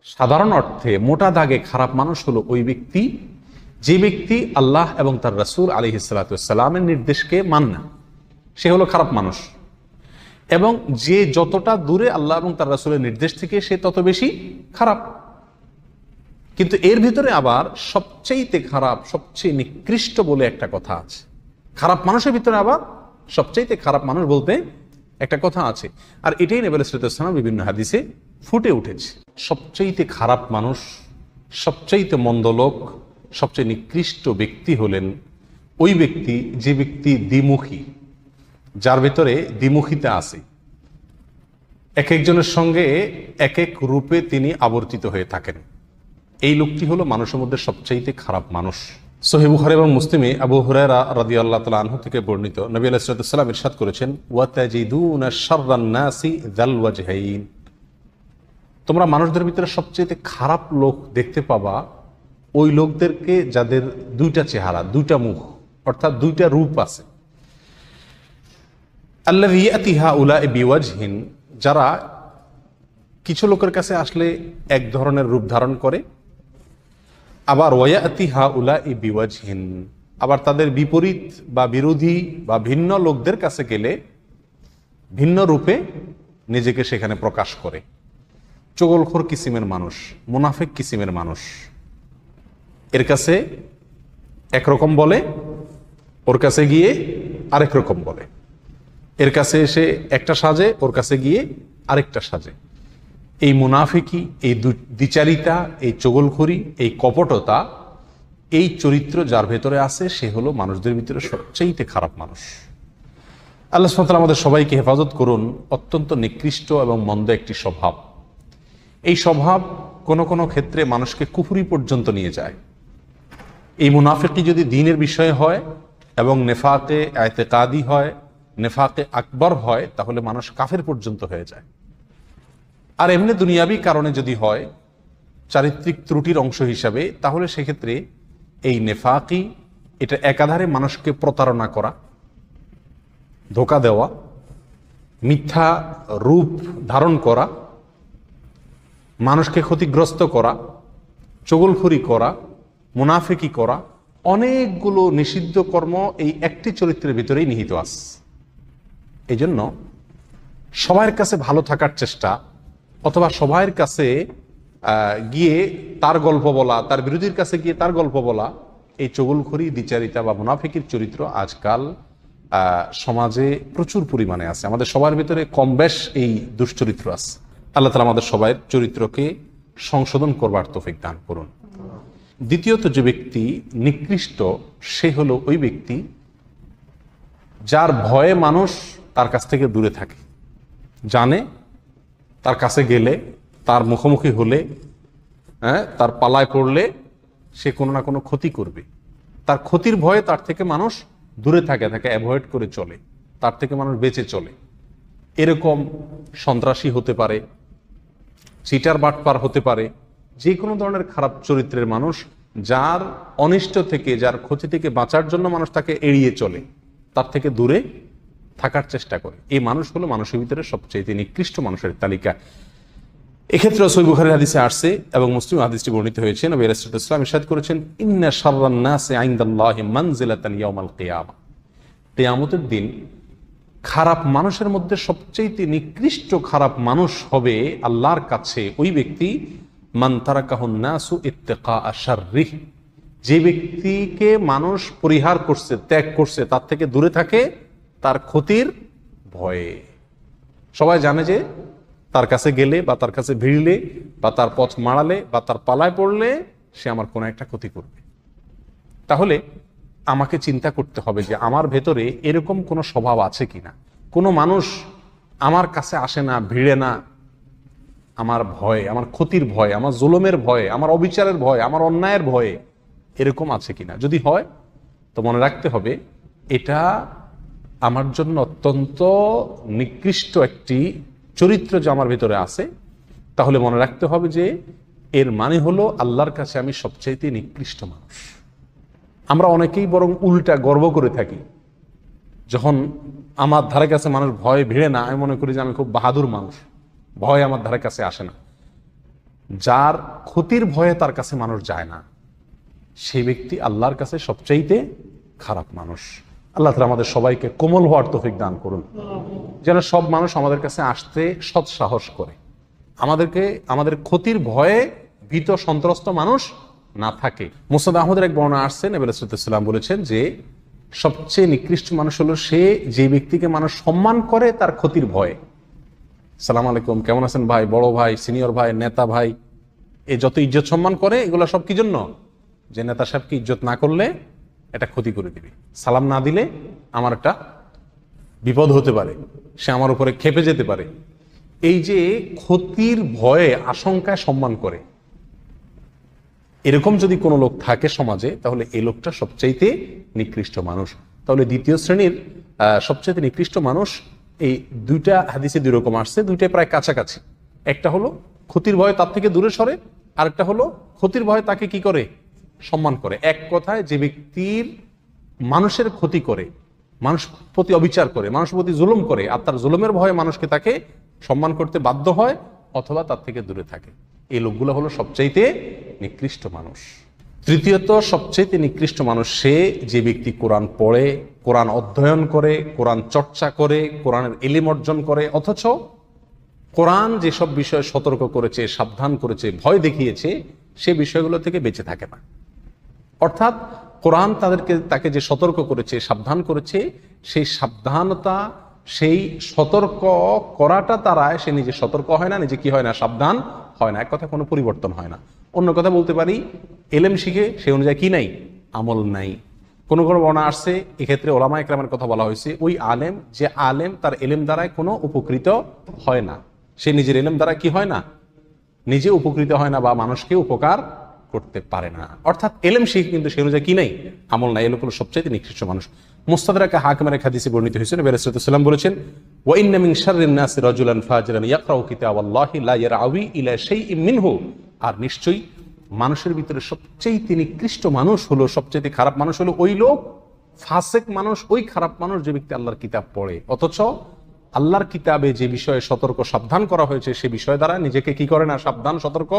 সাধারণ অর্থে মোটা দাগে খারাপ মানুষ হলো ওই ব্যক্তি যে ব্যক্তি আল্লাহ এবং তার রাসূল আলাইহিস সালাতু ওয়াস সালামের নির্দেশকে মানে না, সে হলো খারাপ মানুষ। এবং যে যতটা দূরে আল্লাহ এবং তার রাসূলের নির্দেশ থেকে সে তত বেশি খারাপ। কিন্তু এর ভিতরে আবার সবচেয়ে খারাপ, সবচেয়ে নিকৃষ্ট বলে একটা কথা আছে। খারাপ মানুষের ভিতরে আবার সবচেয়ে খারাপ মানুষ বলতে একটা কথা আছে, আর এটাই নবী সাল্লাল্লাহু আলাইহি ওয়াসাল্লাম বিভিন্ন হাদিসে ফুটে উঠেছে। সবচেয়ে খারাপ মানুষ, সবচেয়ে মন্দ লোক, সবচেয়ে নিকৃষ্ট ব্যক্তি হলেন ওই ব্যক্তি যে ব্যক্তি দ্বিমুখী, যার ভিতরে দ্বিমুখিতা আছে। এক একজনের সঙ্গে এক এক রূপে তিনি আবর্তিত হয়ে থাকেন। এই লোকটি হলো মানুষের মধ্যে সবচাইতে খারাপ মানুষ। সহিহ বুখারী এবং মুসলিমে আবু হুরায়রা রাদিয়াল্লাহু তাআলা আনহু থেকে বর্ণিত, নবী আলাইহিস সালাতু ওয়াস সালাম ইরশাদ করেছেন, ওয়া তাজিদুনা শাররান নাসি যাল ওয়াজহাইন, তোমরা মানুষদের ভিতরে সবচেয়ে খারাপ লোক দেখতে পাবা ওই লোকদেরকে যাদের দুইটা চেহারা, দুইটা মুখ, অর্থাৎ দুইটা রূপ আছে। আল্লাযী ইয়াতি হাউলাই বিওয়াজহিন, যারা কিছু লোকের কাছে আসলে এক ধরনের রূপ ধারণ করে, আবার ওয়ায়াতি হাউলাই বিওয়াজহিন, আবার তাদের বিপরীত বা বিরোধী বা ভিন্ন লোকদের কাছে গেলে ভিন্ন রূপে নিজেকে সেখানে প্রকাশ করে। চগলখোর কিসিমের মানুষ, মুনাফিক কিসিমের মানুষ, এর কাছে একরকম বলে, ওর কাছে গিয়ে আরেক রকম বলে। এর কাছে এসে একটা সাজে, ওর কাছে গিয়ে আরেকটা সাজে। এই মুনাফিকি, এই দ্বিচারিতা, এই চগলখড়ি, এই কপটতা, এই চরিত্র যার ভেতরে আছে সে হলো মানুষদের ভিতরে সবচেয়ে খারাপ মানুষ। আল্লাহ সুবহানাহু ওয়া তাআলা আমাদের সবাইকে হেফাজত করুন। অত্যন্ত নিকৃষ্ট এবং মন্দ একটি স্বভাব। এই স্বভাব কোনো কোনো ক্ষেত্রে মানুষকে কুফরি পর্যন্ত নিয়ে যায়। এই মুনাফিকি যদি দ্বীনের বিষয়ে হয় এবং নেফাকে ইতিকাদি হয়, নেফাকে আকবর হয়, তাহলে মানুষ কাফের পর্যন্ত হয়ে যায়। আর এমনি দুনিয়াবি কারণে যদি হয়, চারিত্রিক ত্রুটির অংশ হিসাবে, তাহলে সেক্ষেত্রে এই নেফাকি, এটা একাধারে মানুষকে প্রতারণা করা, ধোঁকা দেওয়া, মিথ্যা রূপ ধারণ করা, মানুষকে ক্ষতিগ্রস্ত করা, চগলখড়ি করা, মুনাফিকি করা, অনেকগুলো নিষিদ্ধ কর্ম এই একটি চরিত্রের ভিতরেই নিহিত আছে। এই জন্য সবার কাছে ভালো থাকার চেষ্টা, অথবা সবার কাছে গিয়ে তার গল্প বলা, তার বিরোধীর কাছে গিয়ে তার গল্প বলা, এই চগলখড়ি, দ্বিচারিতা বা মুনাফিকির চরিত্র আজকাল সমাজে প্রচুর পরিমাণে আছে। আমাদের সবার ভিতরে কম বেশ এই দুশ্চরিত্র আছে। আল্লাহ তাআলা আমাদের সবার চরিত্রকে সংশোধন করবার তৌফিক দান করুন। দ্বিতীয়ত যে ব্যক্তি নিকৃষ্ট, সে হলো ওই ব্যক্তি যার ভয়ে মানুষ তার কাছ থেকে দূরে থাকে। জানে তার কাছে গেলে, তার মুখোমুখি হলে, তার পালায় পড়লে সে কোনো না কোনো ক্ষতি করবে। তার ক্ষতির ভয়ে তার থেকে মানুষ দূরে থাকে, তাকে অ্যাভয়েড করে চলে, তার থেকে মানুষ বেঁচে চলে। এরকম সন্ত্রাসী হতে পারে, চিটার বাটপার হতে পারে, যে কোনো ধরনের খারাপ চরিত্রের মানুষ, যার অনিষ্ট থেকে, যার ক্ষতি থেকে বাঁচার জন্য মানুষ তাকে এড়িয়ে চলে, তার থেকে দূরে থাকার চেষ্টা করে। এই মানুষ হলো মানুষের ভিতরে সবচেয়ে নিকৃষ্ট মানুষের তালিকা। এক্ষেত্রে সহিহ বুখারীর হাদিসে আসছে এবং মুসলিম হাদিসটি বর্ণিত হয়েছে। নবী আলাইহিস সালাতু ওয়াস সালাম ইরশাদ করেছেন, ইন্না শাররান নাসি ইনদাল্লাহি মানজিলাতান ইয়াউমাল কিয়ামা, কিয়ামতের দিন খারাপ মানুষের মধ্যে সবচেয়ে নিকৃষ্ট খারাপ মানুষ হবে আল্লাহর কাছে ওই ব্যক্তি, মান তারাকাহুন নাসু ইত্তিকা শাররিহ, যে ব্যক্তিকে মানুষ পরিহার করছে, ত্যাগ করছে, তার থেকে দূরে থাকে তার ক্ষতির ভয়ে। সবাই জানে যে তার কাছে গেলে বা তার কাছে ভিড়লে বা তার পথ মাড়ালে বা তার পালায় পড়লে সে আমার কোনো একটা ক্ষতি করবে। তাহলে আমাকে চিন্তা করতে হবে যে আমার ভেতরে এরকম কোনো স্বভাব আছে কিনা। কোনো মানুষ আমার কাছে আসে না, ভিড়ে না, আমার ভয়, আমার ক্ষতির ভয়, আমার জুলুমের ভয়, আমার অবিচারের ভয়, আমার অন্যায়ের ভয়ে এরকম আছে কিনা। যদি হয় তো মনে রাখতে হবে এটা আমার জন্য অত্যন্ত নিকৃষ্ট একটি চরিত্র যে আমার ভিতরে আছে। তাহলে মনে রাখতে হবে যে এর মানে হলো আল্লাহর কাছে আমি সবচাইতে নিকৃষ্ট মানুষ। আমরা অনেকেই বরং উল্টা গর্ব করে থাকি, যখন আমার ধারে কাছে মানুষ ভয় ভিড়ে না, আমি মনে করি যে আমি খুব বাহাদুর মানুষ, ভয় আমার ধারে কাছে আসে না। যার ক্ষতির ভয়ে তার কাছে মানুষ যায় না, সেই ব্যক্তি আল্লাহর কাছে সবচাইতে খারাপ মানুষ। আল্লাহ তাআলা আমাদের সবাইকে কোমল হওয়ার তৌফিক দান করুন, যেন সব মানুষ আমাদের কাছে আসতে সৎসাহস করে, আমাদের ক্ষতির ভয়ে ভীত সন্ত্রস্ত মানুষ না থাকে। মুসনাদ আহমদের এক বর্ণনা আসছে, নবী সাল্লাল্লাহু আলাইহি ওয়াসাল্লাম বলেছেন যে সবচেয়ে নিকৃষ্ট মানুষ হলো সে যে ব্যক্তিকে মানুষ সম্মান করে তার ক্ষতির ভয়ে। সালাম আলাইকুম, কেমন আছেন ভাই, বড় ভাই, সিনিয়র ভাই, নেতা ভাই, এ যত ইজ্জত সম্মান করে এগুলো সব কি জন্য? যে নেতা সাহেবকে ইজ্জত না করলে এটা ক্ষতি করে দিবে, সালাম না দিলে আমার একটা বিপদ হতে পারে, সে আমার উপরে ক্ষেপে যেতে পারে। এই যে ক্ষতির ভয়ে আশঙ্কায় সম্মান করে, এরকম যদি কোনো লোক থাকে সমাজে, তাহলে এই লোকটা সবচাইতে নিকৃষ্ট মানুষ। তাহলে দ্বিতীয় শ্রেণীর সবচাইতে নিকৃষ্ট মানুষ, এই দুইটা হাদিসে দুই রকম আসছে, দুইটাই প্রায় কাছাকাছি। একটা হলো ক্ষতির ভয়ে তার থেকে দূরে সরে, আরেকটা হলো ক্ষতির ভয়ে তাকে কি করে? সম্মান করে। এক কথায় যে ব্যক্তির মানুষের ক্ষতি করে, মানুষ প্রতি অবিচার করে, মানুষের প্রতি জুলুম করে, আর তার জুলুমের ভয়ে মানুষকে তাকে সম্মান করতে বাধ্য হয় অথবা তার থেকে দূরে থাকে, এই লোকগুলো হলো সবচাইতে নিকৃষ্ট মানুষ। তৃতীয়ত সবচাইতে নিকৃষ্ট মানুষ সে যে ব্যক্তি কোরআন পড়ে, কোরআন অধ্যয়ন করে, কোরআন চর্চা করে, কোরআনের ইলম অর্জন করে, অথচ কোরআন যেসব বিষয়ে সতর্ক করেছে, সাবধান করেছে, ভয় দেখিয়েছে, সে বিষয়গুলো থেকে বেঁচে থাকে না। অর্থাৎ কোরআন তাকে যে সতর্ক করেছে, সাবধান করেছে, সেই সাবধানতা, সেই সতর্ক করাটা তারায় সে নিজে সতর্ক হয় না, নিজে কি হয় না? সাবধান হয় না। এক কথা কোনো পরিবর্তন হয় না। অন্য কথা বলতে পারি, এলেম শিখে সে অনুযায়ী কি নাই? আমল নাই। কোনো বর্ণনা আসছে, এক্ষেত্রে ওলামা ইকরামের কথা বলা হয়েছে, ওই আলেম, যে আলেম তার এলেম দ্বারায় কোনো উপকৃত হয় না, সে নিজের এলেম দ্বারা কি হয় না? নিজে উপকৃত হয় না বা মানুষকে উপকার করতে পারে না। অর্থাৎ এলেম শিখে কিন্তু সে অনুযায়ী কি নাই? আমল নাই। এ লোকগুলো সবচেয়ে নিকৃষ্ট মানুষ। মুস্তাদরাক হাকিমের এক হাদিসে বর্ণিত হয়েছে, নবী সাল্লাল্লাহু আলাইহি ওয়াসাল্লাম বলেছেন, ওয়া ইন্না মিন শাররিন নাসি রাজুলান ফাজিরান ইয়াকরাউ কিতাবাল্লাহি লা ইয়ারআউই ইলা শাইইন মিনহু। আর নিশ্চয়ই মানুষের ভিতরে সবচেয়ে নিকৃষ্ট মানুষ হলো, সবচেয়ে খারাপ মানুষ হলো ওই লোক, ফাসিক মানুষ, ওই খারাপ মানুষ যে ব্যক্তি আল্লাহর কিতাব পড়ে, অথচ আল্লাহর কিতাবে যে বিষয়ে সতর্ক সাবধান করা হয়েছে সে বিষয় দ্বারা নিজেকে কি করে না? সাবধান সতর্ক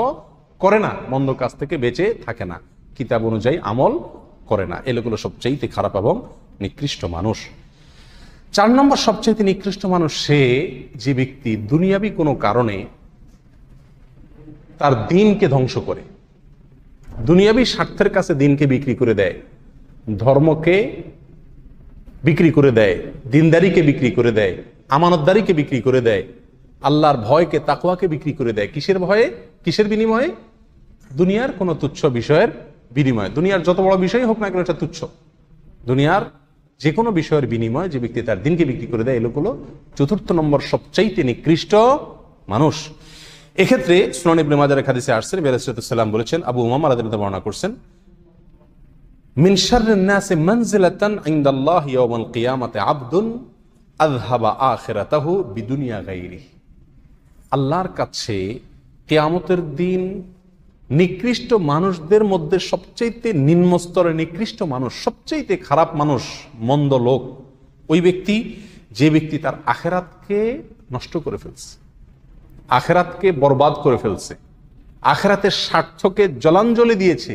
করে না, মন্দ কাজ থেকে বেঁচে থাকে না, কিতাব অনুযায়ী আমল করে না। এগুলো সবচেয়ে খারাপ এবং নিকৃষ্ট মানুষ। 4 নম্বর সবচেয়ে নিকৃষ্ট মানুষ সে যে ব্যক্তি দুনিয়াবি কোনো কারণে তার দিনকে ধ্বংস করে, দুনিয়াবি স্বার্থের কাছে দিনকে বিক্রি করে দেয়, ধর্মকে বিক্রি করে দেয়, দিনদারিকে বিক্রি করে দেয়, আমানতদারিকে বিক্রি করে দেয়, আল্লাহর ভয়কে, তাকওয়াকে বিক্রি করে দেয়। কিসের ভয়ে? কিসের বিনিময়ে? দুনিয়ার কোনো তুচ্ছ বিষয়ের বিনিময়ে। দুনিয়ার যত বড় বিষয় হোক না কেন এটা তুচ্ছ। দুনিয়ার যে কোনো বিষয়ের বিনিময়ে যে ব্যক্তি তার দিনকে বিক্রি করে দেয়, এগুলো হলো 4 নম্বর সবচাইতে নিকৃষ্ট মানুষ। এক্ষেত্রে সুনান ইবনে মাজাহ হাদিসে আসছে, নবী সাল্লাল্লাহু আলাইহি ওয়াসাল্লাম বলেছেন, আবু উমামা রাদিয়াল্লাহু আনহু বর্ণনা করছেন, মিন শাররিন নাসি মানজিলাতান ইনদাল্লাহি ইয়াওমাল কিয়ামাতি আবদুন আযহাবা আখিরাতাহু বিদুনিয়া গায়রিহি। আল্লাহর কাছে কিয়ামতের দিন নিকৃষ্ট মানুষদের মধ্যে সবচাইতে নিম্ন স্তরের নিকৃষ্ট মানুষ, সবচাইতে খারাপ মানুষ, মন্দ লোক ওই ব্যক্তি যে ব্যক্তি তার আখিরাতকে নষ্ট করে ফেলছে, আখিরাতকে বরবাদ করে ফেলছে, আখিরাতের স্বার্থকে জলাঞ্জলি দিয়েছে।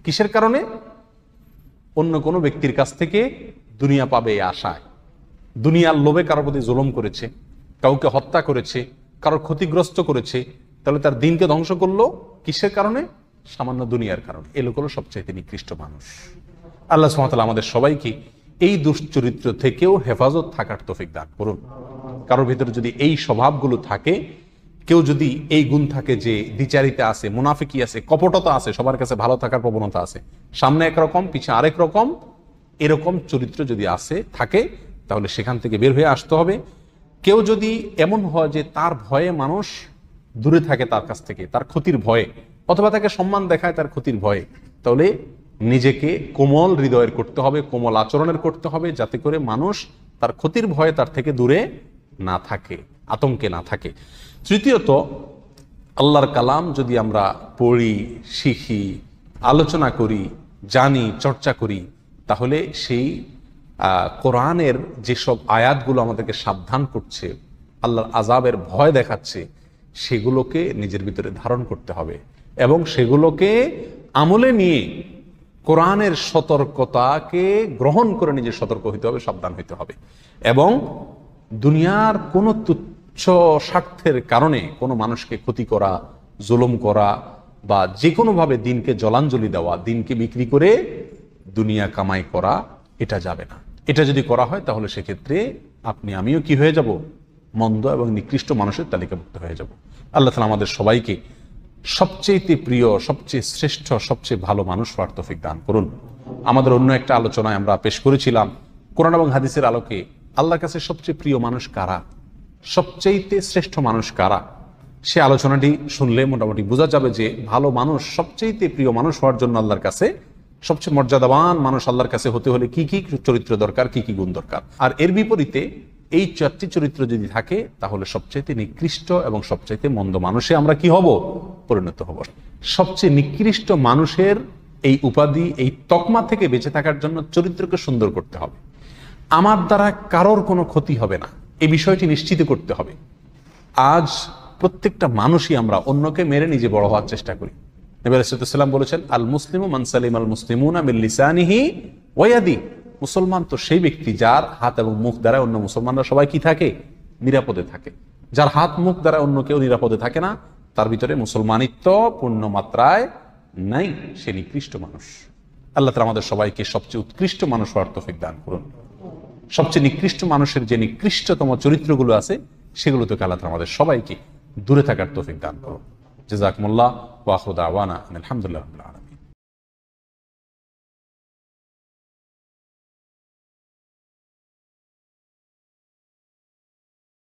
কিসের কারণে? অন্য কোনো ব্যক্তির কাছ থেকে দুনিয়া পাবে এই আশায়, দুনিয়ার লোভে কারোর প্রতি জুলুম করেছে, কাউকে হত্যা করেছে, কারোর ক্ষতিগ্রস্ত করেছে, তাহলে তার দিনকে ধ্বংস করলো কিসের কারণে? সামান্য দুনিয়ার কারণে। এ লোক হলো সবচাইতে নিকৃষ্ট মানুষ। আল্লাহ সুবহানাহু ওয়া তাআলা আমাদের সবাইকে এই দুশ্চরিত্র থেকেও হেফাজত থাকার তৌফিক দান করুন। কারোর ভিতরে যদি এই স্বভাবগুলো থাকে, কেউ যদি এই গুণ থাকে যে দ্বিচারিতা আছে, মুনাফিকি আছে, কপটতা আছে, সবার কাছে ভালো থাকার প্রবণতা আছে, সামনে একরকম পিছে আরেক রকম, এরকম চরিত্র যদি থাকে, তাহলে সেখান থেকে বের হয়ে আসতে হবে। কেউ যদি এমন হয় যে তার ভয়ে মানুষ দূরে থাকে তার কাছ থেকে, তার ক্ষতির ভয়ে, অথবা তাকে সম্মান দেখায় তার ক্ষতির ভয়ে, তাহলে নিজেকে কোমল হৃদয়ের করতে হবে, কোমল আচরণের করতে হবে, যাতে করে মানুষ তার ক্ষতির ভয়ে তার থেকে দূরে না থাকে, আতঙ্কে না থাকে। তৃতীয়ত, আল্লাহর কালাম যদি আমরা পড়ি, শিখি, আলোচনা করি, জানি, চর্চা করি, তাহলে সেই কোরআনের যেসব আয়াতগুলো আমাদেরকে সাবধান করছে, আল্লাহর আযাবের ভয় দেখাচ্ছে, সেগুলোকে নিজের ভিতরে ধারণ করতে হবে এবং সেগুলোকে আমলে নিয়ে কোরআনের সতর্কতাকে গ্রহণ করে নিজে সতর্ক হইতে হবে, সাবধান হইতে হবে। এবং দুনিয়ার কোনো তুচ্ছ স্বার্থের কারণে কোনো মানুষকে ক্ষতি করা, জুলুম করা বা যে কোনোভাবে দিনকে জলাঞ্জলি দেওয়া, দিনকে বিক্রি করে দুনিয়া কামাই করা, এটা যাবে না। এটা যদি করা হয় তাহলে সেক্ষেত্রে আপনি আমিও কি হয়ে যাব? মন্দ এবং নিকৃষ্ট মানুষের তালিকাভুক্ত হয়ে যাব। আল্লাহ তাআলা আমাদের সবাইকে সবচেয়ে প্রিয়, সবচেয়ে শ্রেষ্ঠ, সবচেয়ে ভালো মানুষ হওয়ার তৌফিক দান করুন। আমাদের অন্য একটা আলোচনায় আমরা পেশ করেছিলাম কোরআন এবং হাদিসের আলোকে আল্লাহর কাছে সবচেয়ে প্রিয় মানুষ কারা, সবচেয়ে শ্রেষ্ঠ মানুষ কারা। সে আলোচনাটি শুনলে মোটামুটি বোঝা যাবে যে ভালো মানুষ, সবচেয়ে প্রিয় মানুষ হওয়ার জন্য আল্লাহর কাছে সবচেয়ে মর্যাদাবান মানুষ আল্লাহর কাছে হতে হলে কি কি চরিত্র দরকার, কি কি গুণ দরকার। আর এর বিপরীতে এই চারটি চরিত্র যদি থাকে তাহলে সবচাইতে নিকৃষ্ট এবং সবচাইতে মন্দ মানুষে আমরা কি হব? পরিণত হব। সবচেয়ে নিকৃষ্ট মানুষের এই উপাধি, এই তকমা থেকে বেঁচে থাকার জন্য চরিত্রকে সুন্দর করতে হবে। আমার দ্বারা কারোর কোনো ক্ষতি হবে না, এই বিষয়টি নিশ্চিত করতে হবে। আজ প্রত্যেকটা মানুষই আমরা অন্যকে মেরে নিজে বড় হওয়ার চেষ্টা করি। নবী আলাইহিস সালাম বলেছেন, আল মুসলিমু মান সালিম আল মুসলিমুনা মিন লিসানিহি ওয়া ইয়াদি। মুসলমান তো সেই ব্যক্তি যার হাত এবং মুখ দ্বারা অন্য মুসলমানরা সবাই কি থাকে? নিরাপদে থাকে। যার হাত মুখ দ্বারা অন্য কেউ নিরাপদে থাকে না, তার ভিতরে মুসলমানিত্ব পূর্ণ মাত্রায় নাই, সে নিকৃষ্ট মানুষ। আল্লাহ তাআলা আমাদের সবাইকে সবচেয়ে উৎকৃষ্ট মানুষ হওয়ার তৌফিক দান করুন। সবচেয়ে নিকৃষ্ট মানুষের যে নিকৃষ্টতম চরিত্রগুলো আছে সেগুলো থেকে আল্লাহ তাআলা আমাদের সবাইকে দূরে থাকার তৌফিক দান করুন। জাযাকুমুল্লাহ ওয়া আখিরু দাওয়ানা আলহামদুলিল্লাহি রাব্বিল আলামিন।